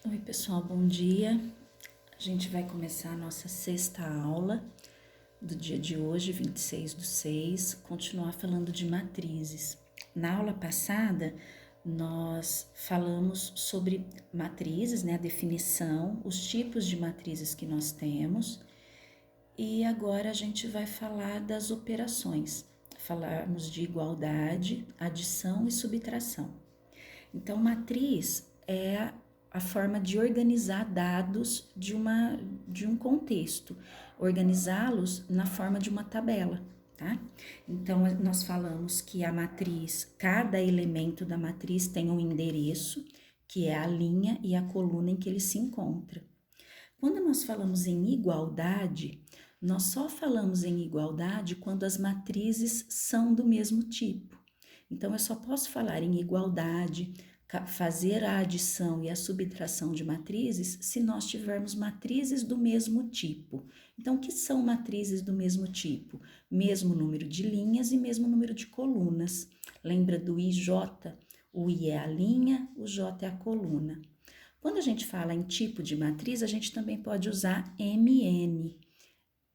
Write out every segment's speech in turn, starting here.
Oi, pessoal, bom dia. A gente vai começar a nossa sexta aula do dia de hoje, 26/6, continuar falando de matrizes. Na aula passada, nós falamos sobre matrizes, né, a definição, os tipos de matrizes que nós temos, e agora a gente vai falar das operações. Falarmos de igualdade, adição e subtração. Então, matriz é a forma de organizar dados de um contexto, organizá-los na forma de uma tabela, tá? Então, nós falamos que a matriz, cada elemento da matriz tem um endereço, que é a linha e a coluna em que ele se encontra. Quando nós falamos em igualdade, nós só falamos em igualdade quando as matrizes são do mesmo tipo. Então, eu só posso falar em igualdade, fazer a adição e a subtração de matrizes se nós tivermos matrizes do mesmo tipo. Então, o que são matrizes do mesmo tipo? Mesmo número de linhas e mesmo número de colunas. Lembra do IJ? O I é a linha, o J é a coluna. Quando a gente fala em tipo de matriz, a gente também pode usar MN,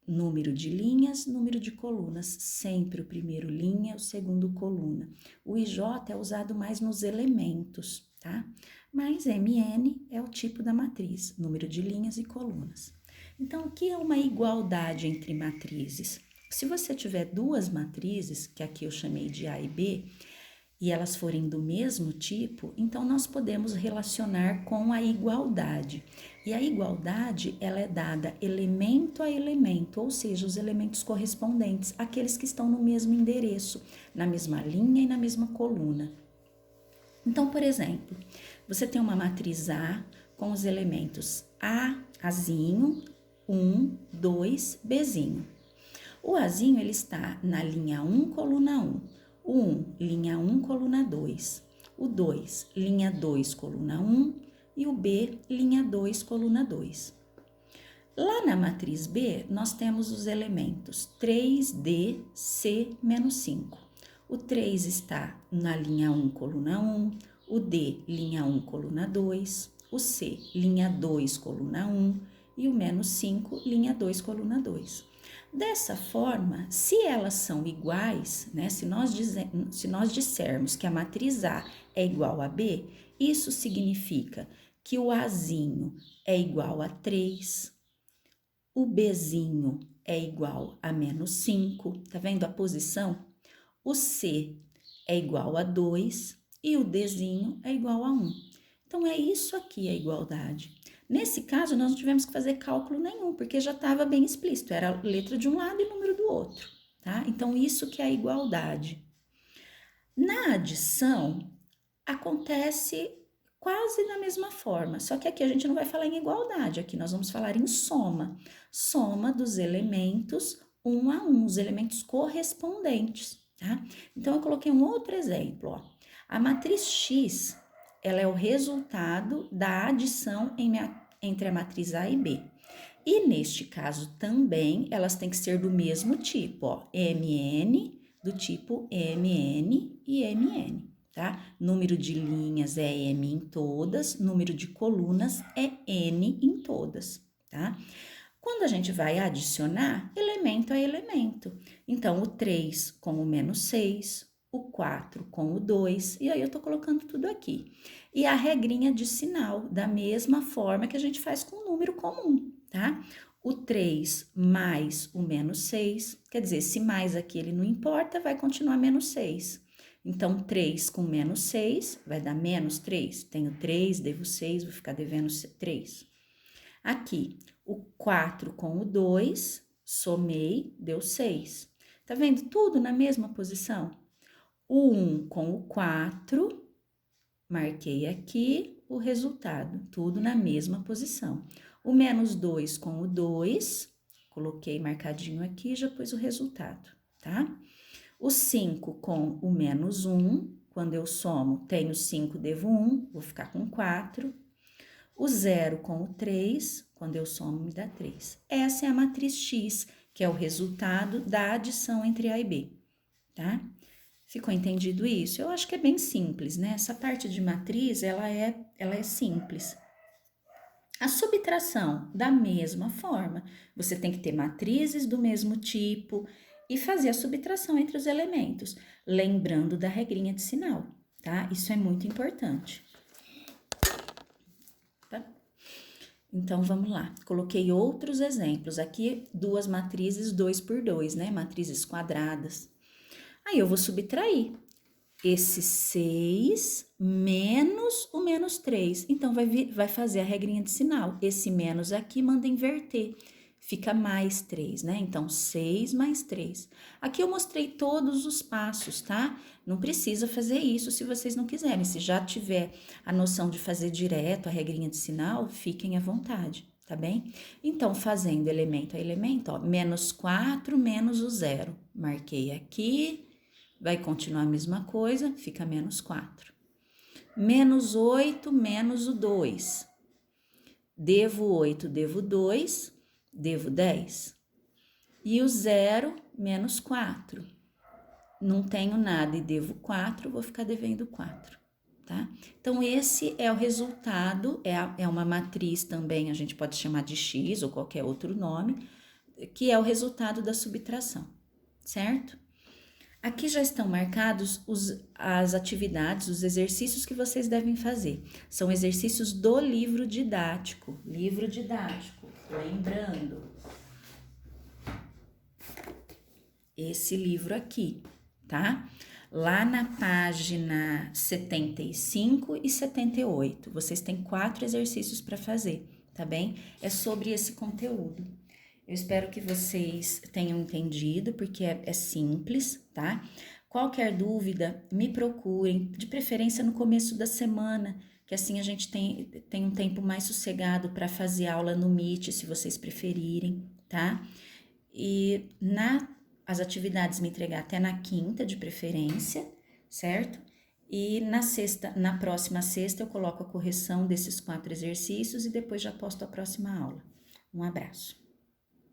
número de linhas, número de colunas, sempre o primeiro linha, o segundo coluna. O IJ é usado mais nos elementos, tá? Mas MN é o tipo da matriz, número de linhas e colunas. Então, o que é uma igualdade entre matrizes? Se você tiver duas matrizes, que aqui eu chamei de A e B, e elas forem do mesmo tipo, então nós podemos relacionar com a igualdade. E a igualdade, ela é dada elemento a elemento, ou seja, os elementos correspondentes, aqueles que estão no mesmo endereço, na mesma linha e na mesma coluna. Então, por exemplo, você tem uma matriz A com os elementos A, Azinho, 1, 2, Bzinho. O Azinho ele está na linha 1, coluna 1. O 1, linha 1, coluna 2. O 2, linha 2, coluna 1. E o B, linha 2, coluna 2. Lá na matriz B, nós temos os elementos 3D, C, menos 5. O 3 está na linha 1, coluna 1. O D, linha 1, coluna 2. O C, linha 2, coluna 1. E o menos 5, linha 2, coluna 2. Dessa forma, se elas são iguais, né, se nós dissermos que a matriz A é igual a B, isso significa que o Azinho é igual a 3, o Bzinho é igual a menos 5, tá vendo a posição? O C é igual a 2 e o Dzinho é igual a 1. Então, é isso aqui a igualdade. Nesse caso, nós não tivemos que fazer cálculo nenhum, porque já estava bem explícito, era letra de um lado e número do outro, tá? Então, isso que é a igualdade. Na adição, acontece quase da mesma forma, só que aqui a gente não vai falar em igualdade, aqui nós vamos falar em soma. Soma dos elementos um a um, os elementos correspondentes, tá? Então, eu coloquei um outro exemplo, ó. A matriz X, ela é o resultado da adição entre a matriz A e B. E neste caso também, elas têm que ser do mesmo tipo, ó, MN, do tipo MN e MN, tá? Número de linhas é M em todas, número de colunas é N em todas, tá? Quando a gente vai adicionar, elemento a elemento. Então, o 3 com o menos 6, o 4 com o 2, e aí eu tô colocando tudo aqui. E a regrinha de sinal, da mesma forma que a gente faz com o número comum, tá? O 3 mais o menos 6, quer dizer, se mais aqui ele não importa, vai continuar menos 6. Então, 3 com menos 6 vai dar menos 3. Tenho 3, devo 6, vou ficar devendo 3. Aqui, o 4 com o 2, somei, deu 6. Tá vendo? Tudo na mesma posição. O 1 com o 4, marquei aqui o resultado, tudo na mesma posição. O menos 2 com o 2, coloquei marcadinho aqui, já pus o resultado, tá? O 5 com o menos 1, quando eu somo, tenho 5, devo 1, vou ficar com 4. O 0 com o 3, quando eu somo, me dá 3. Essa é a matriz X, que é o resultado da adição entre A e B, tá? Ficou entendido isso? Eu acho que é bem simples, né? Essa parte de matriz, ela é simples. A subtração, da mesma forma, você tem que ter matrizes do mesmo tipo e fazer a subtração entre os elementos, lembrando da regrinha de sinal, tá? Isso é muito importante. Tá? Então, vamos lá. Coloquei outros exemplos. Aqui, duas matrizes 2 por 2, né? Matrizes quadradas. Aí, eu vou subtrair esse 6 menos o menos 3. Então, vai fazer a regrinha de sinal. Esse menos aqui manda inverter. Fica mais 3, né? Então, 6 mais 3. Aqui eu mostrei todos os passos, tá? Não precisa fazer isso se vocês não quiserem. Se já tiver a noção de fazer direto a regrinha de sinal, fiquem à vontade, tá bem? Então, fazendo elemento a elemento, ó, menos 4 menos o 0. Marquei aqui, vai continuar a mesma coisa, fica menos 4. Menos 8 menos o 2. Devo 8, devo 2, devo 10. E o 0 menos 4. Não tenho nada e devo 4, vou ficar devendo 4, tá? Então, esse é o resultado, é uma matriz também, a gente pode chamar de X ou qualquer outro nome, que é o resultado da subtração, certo? Aqui já estão marcados as atividades, os exercícios que vocês devem fazer. São exercícios do livro didático. Livro didático, lembrando. Esse livro aqui, tá? Lá na página 75 e 78, vocês têm 4 exercícios para fazer, tá bem? É sobre esse conteúdo. Eu espero que vocês tenham entendido, porque é simples, tá? Qualquer dúvida, me procurem, de preferência no começo da semana, que assim a gente tem um tempo mais sossegado para fazer aula no Meet, se vocês preferirem, tá? E as atividades me entregar até na quinta, de preferência, certo? E na próxima sexta, eu coloco a correção desses 4 exercícios e depois já posto a próxima aula. Um abraço.